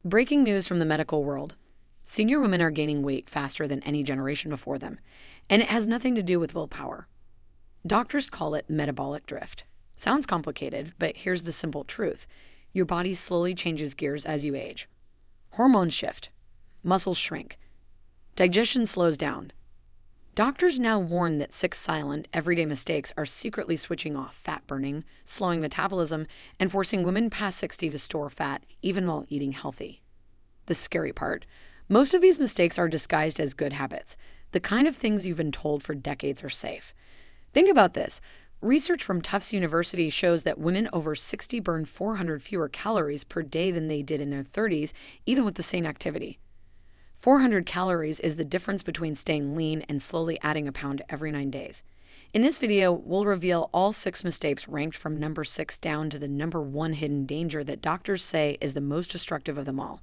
Breaking news from the medical world. Senior women are gaining weight faster than any generation before them, and it has nothing to do with willpower. Doctors call it metabolic drift. Sounds complicated, but here's the simple truth. Your body slowly changes gears as you age. Hormones shift. Muscles shrink. Digestion slows down. Doctors now warn that six silent, everyday mistakes are secretly switching off fat burning, slowing metabolism, and forcing women past 60 to store fat even while eating healthy. The scary part, most of these mistakes are disguised as good habits, the kind of things you've been told for decades are safe. Think about this. Research from Tufts University shows that women over 60 burn 400 fewer calories per day than they did in their 30s, even with the same activity. 400 calories is the difference between staying lean and slowly adding a pound every 9 days. In this video, we'll reveal all 6 mistakes ranked from number 6 down to the number 1 hidden danger that doctors say is the most destructive of them all.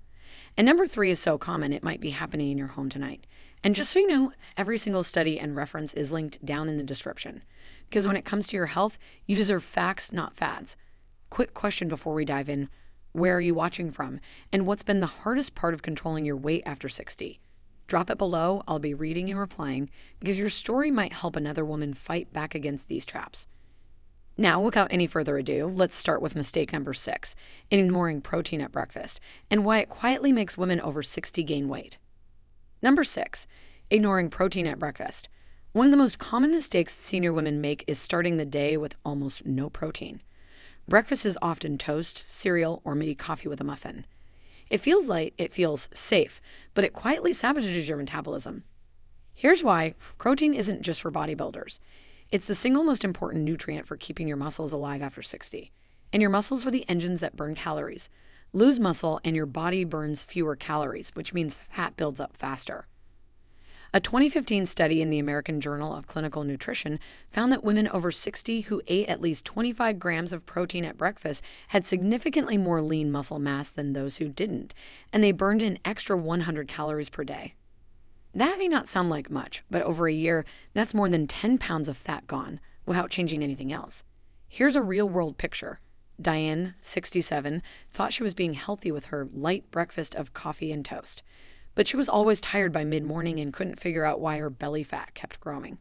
And number 3 is so common it might be happening in your home tonight. And just so you know, every single study and reference is linked down in the description. Because when it comes to your health, you deserve facts, not fads. Quick question before we dive in. Where are you watching from? And what's been the hardest part of controlling your weight after 60? Drop it below. I'll be reading and replying because your story might help another woman fight back against these traps. Now, without any further ado, let's start with mistake number 6, ignoring protein at breakfast, and why it quietly makes women over 60 gain weight. Number 6, ignoring protein at breakfast. One of the most common mistakes senior women make is starting the day with almost no protein. Breakfast is often toast, cereal, or maybe coffee with a muffin. It feels light, it feels safe, but it quietly savages your metabolism. Here's why protein isn't just for bodybuilders. It's the single most important nutrient for keeping your muscles alive after 60. And your muscles are the engines that burn calories. Lose muscle and your body burns fewer calories, which means fat builds up faster. A 2015 study in the American Journal of Clinical Nutrition found that women over 60 who ate at least 25 grams of protein at breakfast had significantly more lean muscle mass than those who didn't, and they burned an extra 100 calories per day. That may not sound like much, but over a year, that's more than 10 pounds of fat gone without changing anything else. Here's a real-world picture. Diane, 67, thought she was being healthy with her light breakfast of coffee and toast. But she was always tired by mid-morning and couldn't figure out why her belly fat kept growing.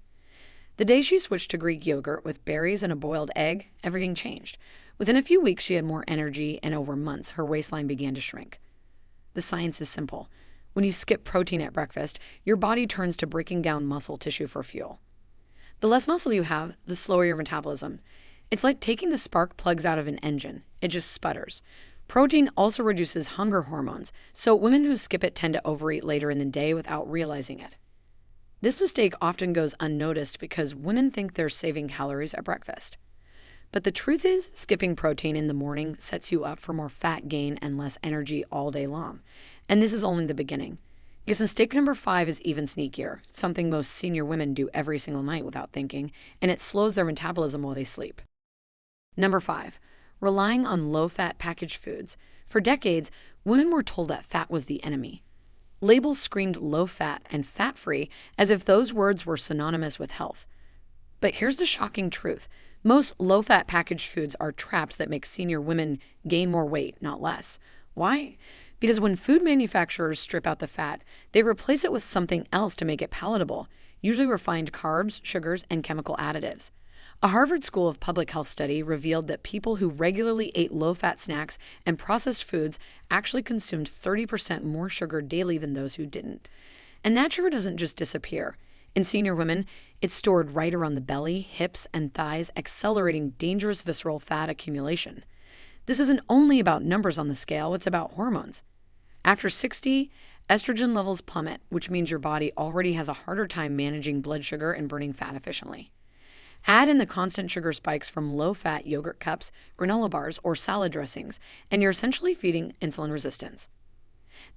The day she switched to Greek yogurt with berries and a boiled egg, everything changed. Within a few weeks, she had more energy, and over months, her waistline began to shrink. The science is simple. When you skip protein at breakfast, your body turns to breaking down muscle tissue for fuel. The less muscle you have, the slower your metabolism. It's like taking the spark plugs out of an engine. It just sputters. Protein also reduces hunger hormones, so women who skip it tend to overeat later in the day without realizing it. This mistake often goes unnoticed because women think they're saving calories at breakfast. But the truth is, skipping protein in the morning sets you up for more fat gain and less energy all day long. And this is only the beginning. Because mistake number 5 is even sneakier, something most senior women do every single night without thinking, and it slows their metabolism while they sleep. Number 5. Relying on low-fat packaged foods. For decades, women were told that fat was the enemy. Labels screamed low-fat and fat-free as if those words were synonymous with health. But here's the shocking truth. Most low-fat packaged foods are traps that make senior women gain more weight, not less. Why? Because when food manufacturers strip out the fat, they replace it with something else to make it palatable, usually refined carbs, sugars, and chemical additives. A Harvard School of Public Health study revealed that people who regularly ate low-fat snacks and processed foods actually consumed 30% more sugar daily than those who didn't. And that sugar doesn't just disappear. In senior women, it's stored right around the belly, hips, and thighs, accelerating dangerous visceral fat accumulation. This isn't only about numbers on the scale, it's about hormones. After 60, estrogen levels plummet, which means your body already has a harder time managing blood sugar and burning fat efficiently. Add in the constant sugar spikes from low-fat yogurt cups, granola bars, or salad dressings, and you're essentially feeding insulin resistance.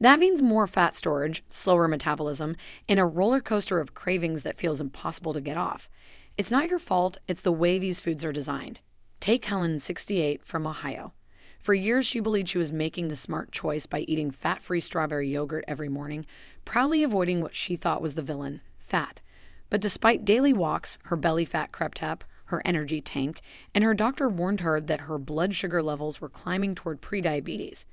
That means more fat storage, slower metabolism, and a roller coaster of cravings that feels impossible to get off. It's not your fault, it's the way these foods are designed. Take Helen, 68, from Ohio. For years, she believed she was making the smart choice by eating fat-free strawberry yogurt every morning, proudly avoiding what she thought was the villain, fat. But despite daily walks, her belly fat crept up, her energy tanked, and her doctor warned her that her blood sugar levels were climbing toward prediabetes.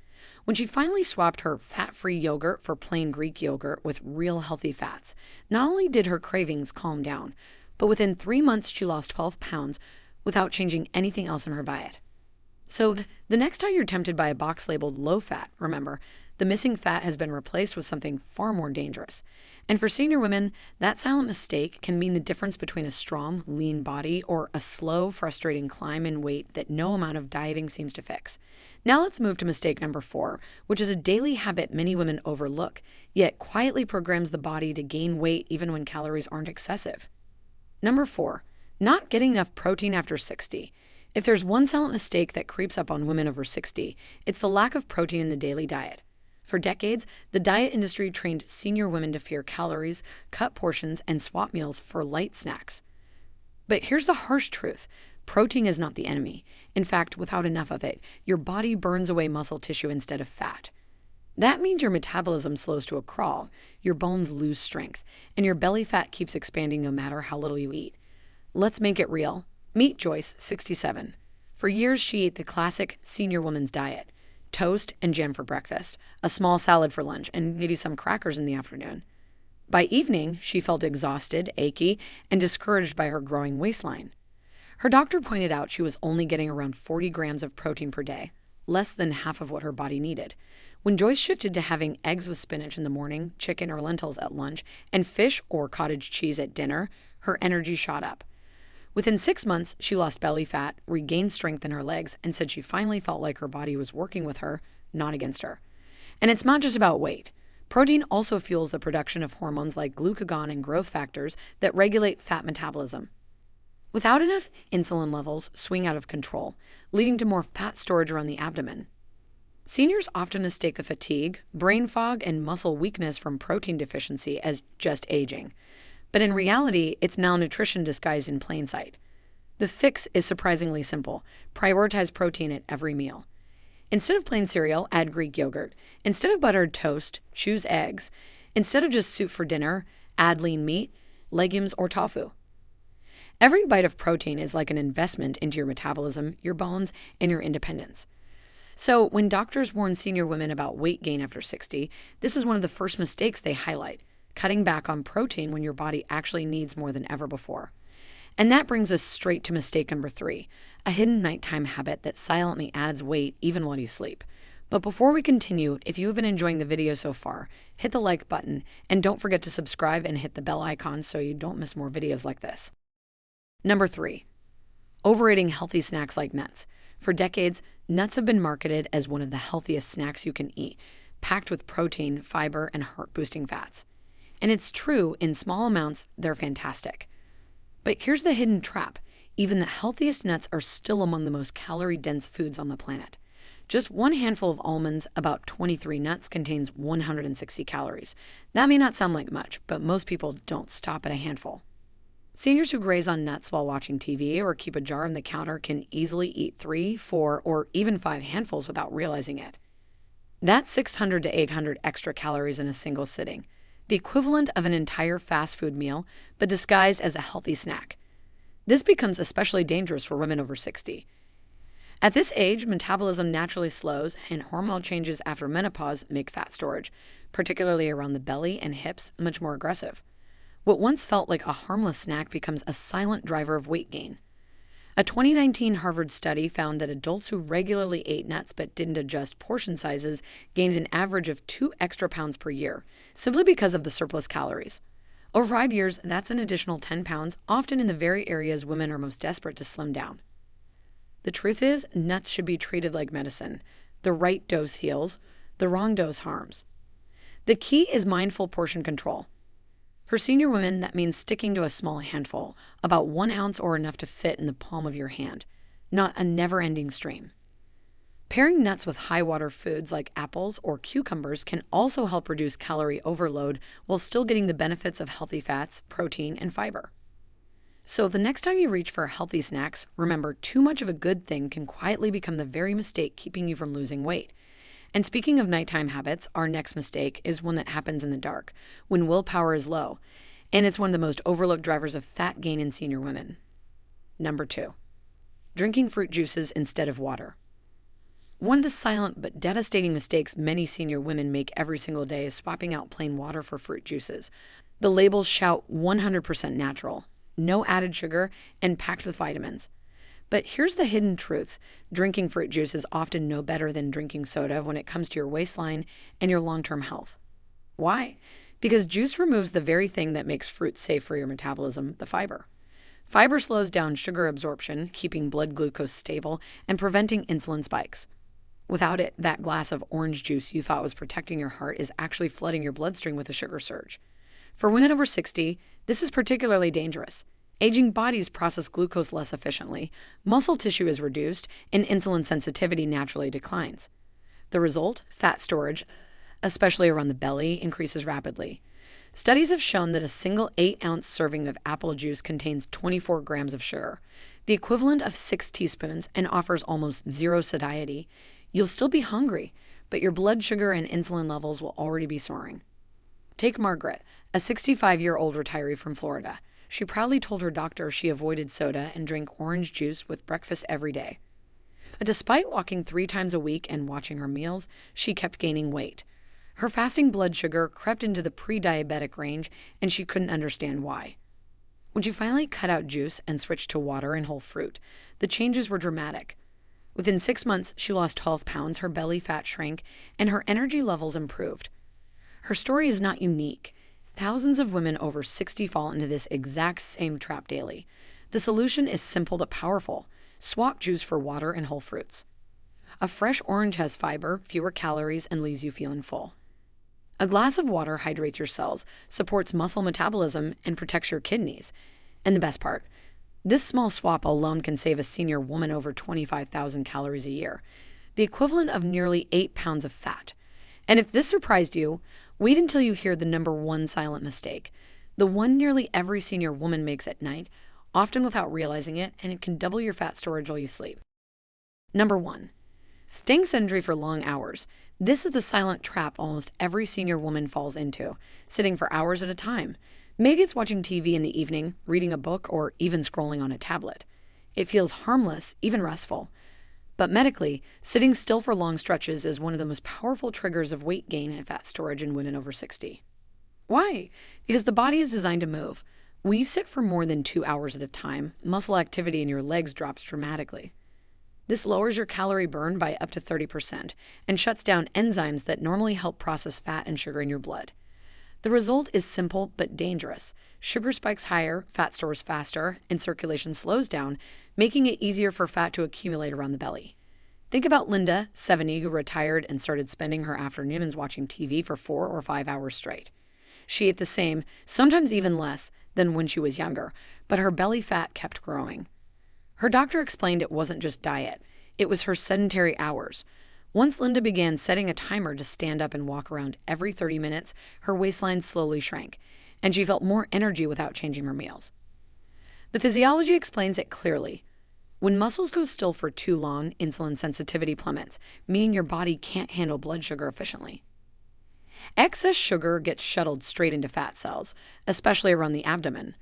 When she finally swapped her fat-free yogurt for plain Greek yogurt with real healthy fats, not only did her cravings calm down, but within 3 months she lost 12 pounds without changing anything else in her diet. So the next time you're tempted by a box labeled low fat, remember, the missing fat has been replaced with something far more dangerous. And for senior women, that silent mistake can mean the difference between a strong, lean body or a slow, frustrating climb in weight that no amount of dieting seems to fix. Now let's move to mistake number 4, which is a daily habit many women overlook, yet quietly programs the body to gain weight even when calories aren't excessive. Number 4, not getting enough protein after 60. If there's one silent mistake that creeps up on women over 60, it's the lack of protein in the daily diet. For decades, the diet industry trained senior women to fear calories, cut portions, and swap meals for light snacks. But here's the harsh truth. Protein is not the enemy. In fact, without enough of it, your body burns away muscle tissue instead of fat. That means your metabolism slows to a crawl, your bones lose strength, and your belly fat keeps expanding no matter how little you eat. Let's make it real. Meet Joyce, 67. For years, she ate the classic senior woman's diet: toast and jam for breakfast, a small salad for lunch, and maybe some crackers in the afternoon. By evening, she felt exhausted, achy, and discouraged by her growing waistline. Her doctor pointed out she was only getting around 40 grams of protein per day, less than half of what her body needed. When Joyce shifted to having eggs with spinach in the morning, chicken or lentils at lunch, and fish or cottage cheese at dinner, her energy shot up. Within 6 months, she lost belly fat, regained strength in her legs, and said she finally felt like her body was working with her, not against her. And it's not just about weight. Protein also fuels the production of hormones like glucagon and growth factors that regulate fat metabolism. Without enough, insulin levels swing out of control, leading to more fat storage around the abdomen. Seniors often mistake the fatigue, brain fog, and muscle weakness from protein deficiency as just aging. But in reality, it's malnutrition disguised in plain sight. The fix is surprisingly simple. Prioritize protein at every meal. Instead of plain cereal, add Greek yogurt. Instead of buttered toast, choose eggs. Instead of just soup for dinner, add lean meat, legumes, or tofu. Every bite of protein is like an investment into your metabolism, your bones, and your independence. So when doctors warn senior women about weight gain after 60, this is one of the first mistakes they highlight: cutting back on protein when your body actually needs more than ever before. And that brings us straight to mistake number 3, a hidden nighttime habit that silently adds weight even while you sleep. But before we continue, if you have been enjoying the video so far, hit the like button and don't forget to subscribe and hit the bell icon so you don't miss more videos like this. Number 3, overeating healthy snacks like nuts. For decades, nuts have been marketed as one of the healthiest snacks you can eat, packed with protein, fiber, and heart-boosting fats. And it's true, in small amounts, they're fantastic. But here's the hidden trap. Even the healthiest nuts are still among the most calorie-dense foods on the planet. Just one handful of almonds, about 23 nuts, contains 160 calories. That may not sound like much, but most people don't stop at a handful. Seniors who graze on nuts while watching TV or keep a jar on the counter can easily eat 3, 4, or even 5 handfuls without realizing it. That's 600 to 800 extra calories in a single sitting, the equivalent of an entire fast food meal, but disguised as a healthy snack. This becomes especially dangerous for women over 60. At this age, metabolism naturally slows, and hormonal changes after menopause make fat storage, particularly around the belly and hips, much more aggressive. What once felt like a harmless snack becomes a silent driver of weight gain. A 2019 Harvard study found that adults who regularly ate nuts but didn't adjust portion sizes gained an average of 2 extra pounds per year, simply because of the surplus calories. Over 5 years, that's an additional 10 pounds, often in the very areas women are most desperate to slim down. The truth is, nuts should be treated like medicine. The right dose heals, the wrong dose harms. The key is mindful portion control. For senior women, that means sticking to a small handful, about 1 ounce or enough to fit in the palm of your hand, not a never-ending stream. Pairing nuts with high-water foods like apples or cucumbers can also help reduce calorie overload while still getting the benefits of healthy fats, protein, and fiber. So the next time you reach for healthy snacks, remember, too much of a good thing can quietly become the very mistake keeping you from losing weight. And speaking of nighttime habits, our next mistake is one that happens in the dark, when willpower is low, and it's one of the most overlooked drivers of fat gain in senior women. Number 2, drinking fruit juices instead of water. One of the silent but devastating mistakes many senior women make every single day is swapping out plain water for fruit juices. The labels shout 100% natural, no added sugar, and packed with vitamins. But here's the hidden truth. Drinking fruit juice is often no better than drinking soda when it comes to your waistline and your long-term health. Why? Because juice removes the very thing that makes fruit safe for your metabolism, the fiber. Fiber slows down sugar absorption, keeping blood glucose stable and preventing insulin spikes. Without it, that glass of orange juice you thought was protecting your heart is actually flooding your bloodstream with a sugar surge. For women over 60, this is particularly dangerous. Aging bodies process glucose less efficiently, muscle tissue is reduced, and insulin sensitivity naturally declines. The result, fat storage, especially around the belly, increases rapidly. Studies have shown that a single 8-ounce serving of apple juice contains 24 grams of sugar, the equivalent of 6 teaspoons, and offers almost zero satiety. You'll still be hungry, but your blood sugar and insulin levels will already be soaring. Take Margaret, a 65-year-old retiree from Florida. She proudly told her doctor she avoided soda and drank orange juice with breakfast every day. But despite walking 3 times a week and watching her meals, she kept gaining weight. Her fasting blood sugar crept into the pre-diabetic range, and she couldn't understand why. When she finally cut out juice and switched to water and whole fruit, the changes were dramatic. Within 6 months, she lost 12 pounds, her belly fat shrank, and her energy levels improved. Her story is not unique. Thousands of women over 60 fall into this exact same trap daily. The solution is simple but powerful. Swap juice for water and whole fruits. A fresh orange has fiber, fewer calories, and leaves you feeling full. A glass of water hydrates your cells, supports muscle metabolism, and protects your kidneys. And the best part, this small swap alone can save a senior woman over 25,000 calories a year, the equivalent of nearly 8 pounds of fat. And if this surprised you, wait until you hear the number one silent mistake, the one nearly every senior woman makes at night, often without realizing it, and it can double your fat storage while you sleep. Number 1. Staying sedentary for long hours. This is the silent trap almost every senior woman falls into, sitting for hours at a time. Maybe it's watching TV in the evening, reading a book, or even scrolling on a tablet. It feels harmless, even restful. But medically, sitting still for long stretches is one of the most powerful triggers of weight gain and fat storage in women over 60. Why? Because the body is designed to move. When you sit for more than 2 hours at a time, muscle activity in your legs drops dramatically. This lowers your calorie burn by up to 30% and shuts down enzymes that normally help process fat and sugar in your blood. The result is simple but dangerous. Sugar spikes higher, fat stores faster, and circulation slows down, making it easier for fat to accumulate around the belly. Think about Linda, 70, who retired and started spending her afternoons watching TV for 4 or 5 hours straight. She ate the same, sometimes even less, than when she was younger, but her belly fat kept growing. Her doctor explained it wasn't just diet, it was her sedentary hours. Once Linda began setting a timer to stand up and walk around every 30 minutes, her waistline slowly shrank, and she felt more energy without changing her meals. The physiology explains it clearly. When muscles go still for too long, insulin sensitivity plummets, meaning your body can't handle blood sugar efficiently. Excess sugar gets shuttled straight into fat cells, especially around the abdomen.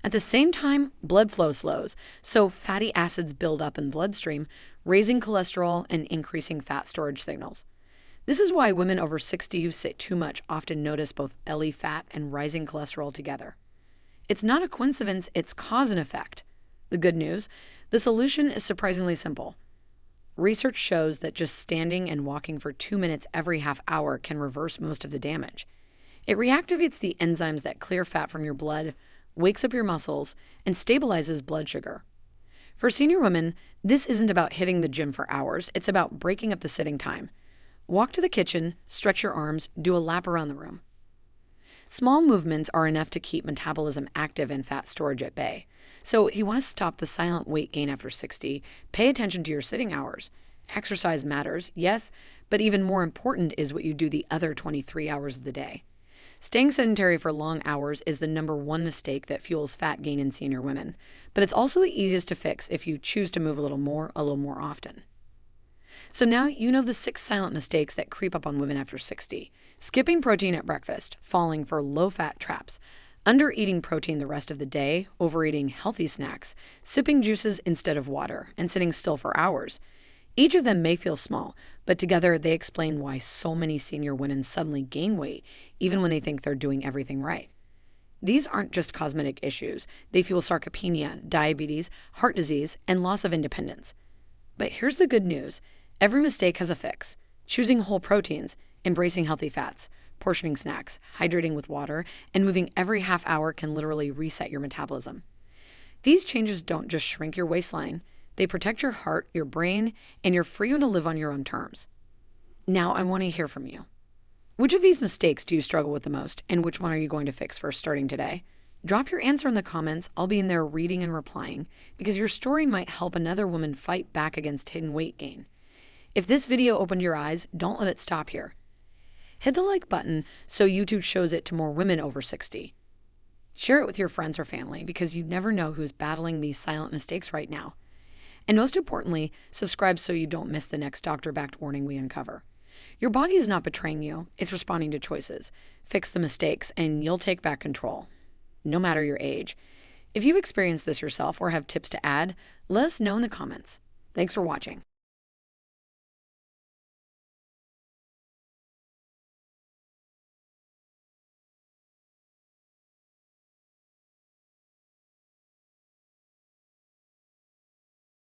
At the same time, blood flow slows, so fatty acids build up in the bloodstream, raising cholesterol and increasing fat storage signals. This is why women over 60 who sit too much often notice both belly fat and rising cholesterol together. It's not a coincidence, it's cause and effect. The good news, the solution is surprisingly simple. Research shows that just standing and walking for 2 minutes every half hour can reverse most of the damage. It reactivates the enzymes that clear fat from your blood, wakes up your muscles, and stabilizes blood sugar. For senior women, this isn't about hitting the gym for hours, it's about breaking up the sitting time. Walk to the kitchen, stretch your arms, do a lap around the room. Small movements are enough to keep metabolism active and fat storage at bay. So if you want to stop the silent weight gain after 60, pay attention to your sitting hours. Exercise matters, yes, but even more important is what you do the other 23 hours of the day. Staying sedentary for long hours is the number one mistake that fuels fat gain in senior women, but it's also the easiest to fix if you choose to move a little more often. So now you know the 6 silent mistakes that creep up on women after 60. Skipping protein at breakfast, falling for low-fat traps, under-eating protein the rest of the day, overeating healthy snacks, sipping juices instead of water, and sitting still for hours. Each of them may feel small, but together they explain why so many senior women suddenly gain weight, even when they think they're doing everything right. These aren't just cosmetic issues. They fuel sarcopenia, diabetes, heart disease, and loss of independence. But here's the good news. Every mistake has a fix. Choosing whole proteins, embracing healthy fats, portioning snacks, hydrating with water, and moving every half hour can literally reset your metabolism. These changes don't just shrink your waistline. They protect your heart, your brain, and you're free to live on your own terms. Now, I want to hear from you. Which of these mistakes do you struggle with the most, and which one are you going to fix first starting today? Drop your answer in the comments. I'll be in there reading and replying, because your story might help another woman fight back against hidden weight gain. If this video opened your eyes, don't let it stop here. Hit the like button so YouTube shows it to more women over 60. Share it with your friends or family, because you never know who's battling these silent mistakes right now. And most importantly, subscribe so you don't miss the next doctor-backed warning we uncover. Your body is not betraying you, it's responding to choices. Fix the mistakes and you'll take back control, no matter your age. If you've experienced this yourself or have tips to add, let us know in the comments. Thanks for watching.